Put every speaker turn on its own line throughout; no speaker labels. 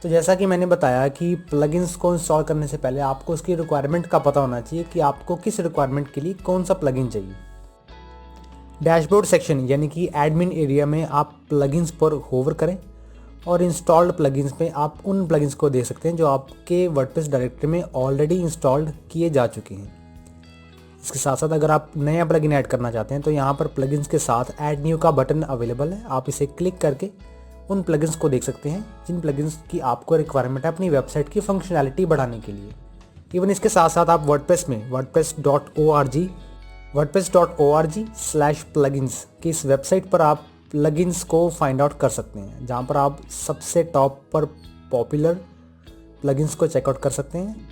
तो जैसा कि मैंने बताया कि प्लगइन्स को इंस्टॉल करने से पहले आपको उसकी रिक्वायरमेंट का पता होना चाहिए कि आपको किस रिक्वायरमेंट के लिए कौन सा प्लगइन चाहिए। डैशबोर्ड सेक्शन यानी कि एडमिन एरिया में आप प्लगइन्स पर होवर करें और इंस्टॉल्ड प्लगइन्स में आप उन प्लगइन्स को देख सकते हैं जो आपके वर्डप्रेस डायरेक्टरी में ऑलरेडी इंस्टॉल्ड किए जा चुके हैं। इसके साथ साथ अगर आप नया प्लगइन ऐड करना चाहते हैं तो यहाँ पर प्लगइन्स के साथ ऐड न्यू का बटन अवेलेबल है। आप इसे क्लिक करके उन प्लगइन्स को देख सकते हैं जिन प्लगइन्स की आपको रिक्वायरमेंट है अपनी वेबसाइट की फंक्शनैलिटी बढ़ाने के लिए। इवन इसके साथ साथ आप वर्डप्रेस में wordpress.org/plugins की इस वेबसाइट पर आप प्लगइन्स को फाइंड आउट कर सकते हैं, जहाँ पर आप सबसे टॉप पर पॉपुलर प्लगइन्स को चेकआउट कर सकते हैं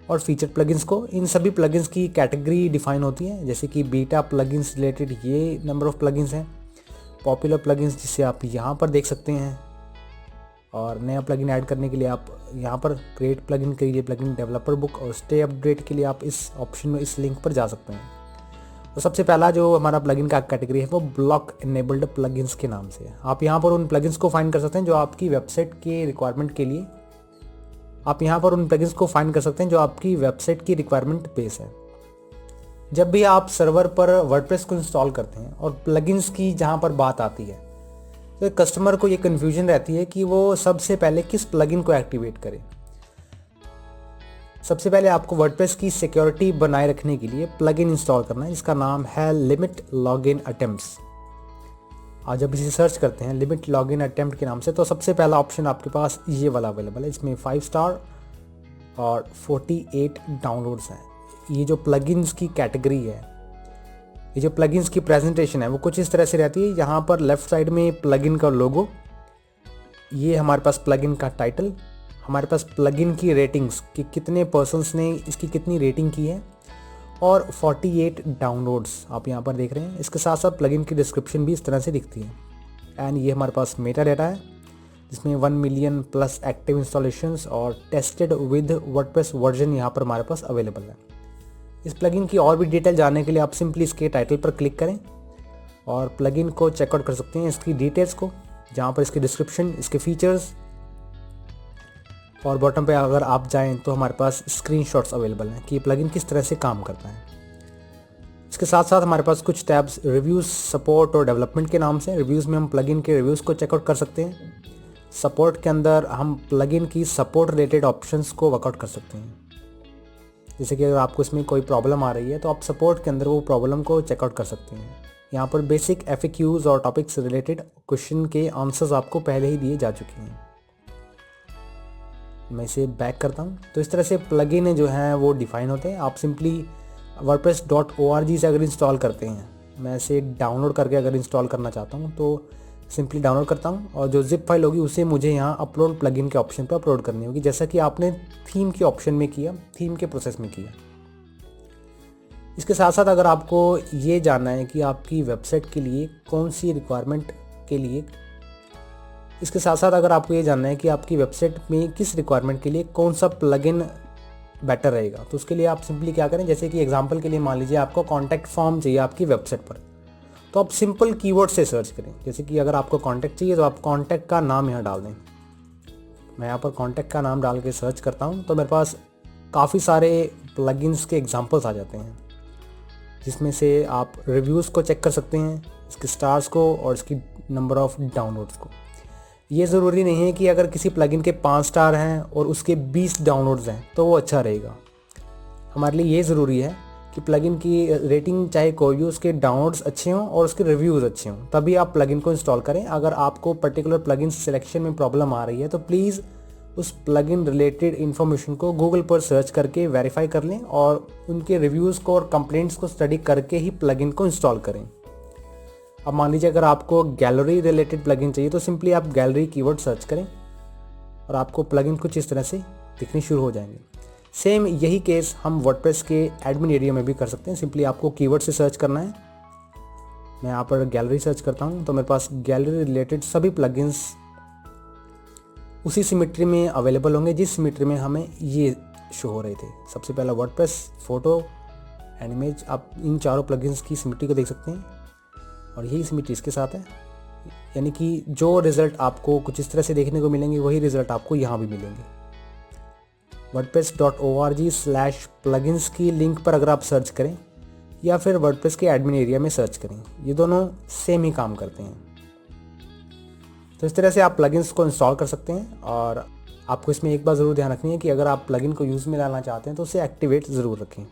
और फीचर प्लगइन्स को। इन सभी प्लगइन्स की कैटेगरी डिफाइन होती है, जैसे कि बीटा प्लगइन्स रिलेटेड ये नंबर ऑफ प्लगइन्स हैं, पॉपुलर प्लगइन्स जिसे आप यहाँ पर देख सकते हैं, और नया प्लगइन ऐड करने के लिए आप यहाँ पर क्रिएट प्लगइन करिए, प्लगइन डेवलपर बुक, और स्टे अपडेट के लिए आप इस ऑप्शन में इस लिंक पर जा सकते हैं। तो सबसे पहला जो हमारा प्लगइन का कैटेगरी है वो ब्लॉक इनेबल्ड प्लगइन्स के नाम से है। आप यहाँ पर उन प्लगइन्स को फाइंड कर सकते हैं जो आपकी वेबसाइट के रिक्वायरमेंट के लिए जो आपकी वेबसाइट की रिक्वायरमेंट बेस है। जब भी आप सर्वर पर वर्डप्रेस को इंस्टॉल करते हैं और प्लगइन्स की जहाँ पर बात आती है तो कस्टमर को ये कन्फ्यूजन रहती है कि वो सबसे पहले किस प्लगइन को एक्टिवेट करे। सबसे पहले आपको वर्डप्रेस की सिक्योरिटी बनाए रखने के लिए प्लगइन इंस्टॉल करना है जिसका नाम है लिमिट लॉगिन अटेम्प्ट्स। आज जब इसे सर्च करते हैं लिमिट लॉगिन अटेम्प्ट के नाम से तो सबसे पहला ऑप्शन आपके पास ये वाला अवेलेबल है। इसमें 5 स्टार और 48 डाउनलोड्स हैं। ये जो प्लगइन्स की कैटेगरी है, ये जो प्लगइन्स की प्रेजेंटेशन है वो कुछ इस तरह से रहती है। यहाँ पर लेफ्ट साइड में प्लगइन का लोगो, ये हमारे पास प्लगइन का टाइटल, हमारे पास प्लगइन की रेटिंग्स कि कितने पर्सन्स ने इसकी कितनी रेटिंग की है, और 48 डाउनलोड्स आप यहाँ पर देख रहे हैं। इसके साथ साथ प्लगइन की डिस्क्रिप्शन भी इस तरह से दिखती है। एंड ये हमारे पास मेटा डेटा है जिसमें 1 मिलियन प्लस एक्टिव इंस्टॉलेशंस और टेस्टेड विद वर्डप्रेस वर्जन यहाँ पर हमारे पास अवेलेबल है। इस प्लगइन की और भी डिटेल जानने के लिए आप सिंपली इसके टाइटल पर क्लिक करें और प्लगइन को चेकआउट कर सकते हैं, इसकी डिटेल्स को, जहाँ पर इसकी डिस्क्रिप्शन, इसके फीचर्स, और बॉटम पे अगर आप जाएं तो हमारे पास स्क्रीनशॉट्स अवेलेबल हैं कि प्लगइन किस तरह से काम करता है। इसके साथ साथ हमारे पास कुछ टैब्स रिव्यूज़, सपोर्ट और डेवलपमेंट के नाम से। रिव्यूज़ में हम प्लगइन के रिव्यूज़ को चेकआउट कर सकते हैं। सपोर्ट के अंदर हम प्लगइन की सपोर्ट रिलेटेड ऑप्शंस को वर्कआउट कर सकते हैं। जैसे कि अगर आपको इसमें कोई प्रॉब्लम आ रही है तो आप सपोर्ट के अंदर वो प्रॉब्लम को चेकआउट कर सकते हैं। यहाँ पर बेसिक FAQs और टॉपिक्स रिलेटेड क्वेश्चन के आंसर्स आपको पहले ही दिए जा चुके हैं। मैं इसे बैक करता हूँ। तो इस तरह से प्लगइन जो हैं वो डिफाइन होते हैं। आप सिंपली wordpress.org से अगर इंस्टॉल करते हैं, मैं इसे डाउनलोड करके अगर इंस्टॉल करना चाहता हूँ तो सिंपली डाउनलोड करता हूँ और जो जिप फाइल होगी उसे मुझे यहाँ अपलोड प्लगइन के ऑप्शन पर अपलोड करनी होगी, जैसा कि आपने थीम के ऑप्शन में किया, थीम के प्रोसेस में किया। इसके साथ साथ अगर आपको ये जानना है कि आपकी वेबसाइट के लिए कौन सी रिक्वायरमेंट के लिए इसके साथ साथ अगर आपको ये जानना है कि आपकी वेबसाइट में किस रिक्वायरमेंट के लिए कौन सा प्लगइन बेटर रहेगा, तो उसके लिए आप सिंपली क्या करें, जैसे कि एग्जांपल के लिए मान लीजिए आपको कॉन्टैक्ट फॉर्म चाहिए आपकी वेबसाइट पर, तो आप सिंपल कीवर्ड से सर्च करें। जैसे कि अगर आपको कॉन्टैक्ट चाहिए तो आप कॉन्टैक्ट का नाम यहाँ डाल दें। मैं यहाँ पर कॉन्टैक्ट का नाम डाल के सर्च करता हूँ तो मेरे पास काफ़ी सारे प्लगइन्स के एग्जांपल्स आ जाते हैं, जिसमें से आप रिव्यूज़ को चेक कर सकते हैं, इसके स्टार्स को और इसकी नंबर ऑफ़ डाउनलोड्स को। ये ज़रूरी नहीं है कि अगर किसी प्लगइन के 5 स्टार हैं और उसके 20 डाउनलोड्स हैं तो वो अच्छा रहेगा। हमारे लिए ये ज़रूरी है कि प्लगइन की रेटिंग चाहे कोई भी, उसके डाउनलोड्स अच्छे हों और उसके रिव्यूज़ अच्छे हों, तभी आप प्लगइन को इंस्टॉल करें। अगर आपको पर्टिकुलर प्लगइन सिलेक्शन में प्रॉब्लम आ रही है तो प्लीज़ उस प्लगइन रिलेटेड इन्फॉर्मेशन को गूगल पर सर्च करके वेरीफाई कर लें और उनके रिव्यूज़ को और कंप्लेंट्स को स्टडी करके ही प्लगइन को इंस्टॉल करें। अब मान लीजिए अगर आपको गैलरी रिलेटेड प्लगइन चाहिए तो सिंपली आप गैलरी कीवर्ड सर्च करें और आपको प्लगइन कुछ इस तरह से दिखने शुरू हो जाएंगे। सेम यही केस हम वर्डप्रेस के एडमिन एरिया में भी कर सकते हैं। सिंपली आपको कीवर्ड से सर्च करना है। मैं यहाँ पर गैलरी सर्च करता हूँ तो मेरे पास गैलरी रिलेटेड सभी प्लगइन्स उसी सिमेट्री में अवेलेबल होंगे जिस सिमेट्री में हमें ये शो हो रहे थे। सबसे पहला वर्डप्रेस, फोटो एंड इमेज। आप इन चारों प्लगइन्स की सिमेट्री को देख सकते हैं और यही सिमेट्री इसके साथ है। यानी कि जो रिज़ल्ट आपको कुछ इस तरह से देखने को मिलेंगे वही रिज़ल्ट आपको यहाँ भी मिलेंगे। wordpress.org/plugins की लिंक पर अगर आप सर्च करें या फिर वर्डप्रेस के एडमिन एरिया में सर्च करें, ये दोनों सेम ही काम करते हैं। तो इस तरह से आप प्लगइन्स को इंस्टॉल कर सकते हैं। और आपको इसमें एक बात ज़रूर ध्यान रखनी है कि अगर आप प्लगइन को यूज़ में लाना चाहते हैं तो उसे एक्टिवेट ज़रूर रखें।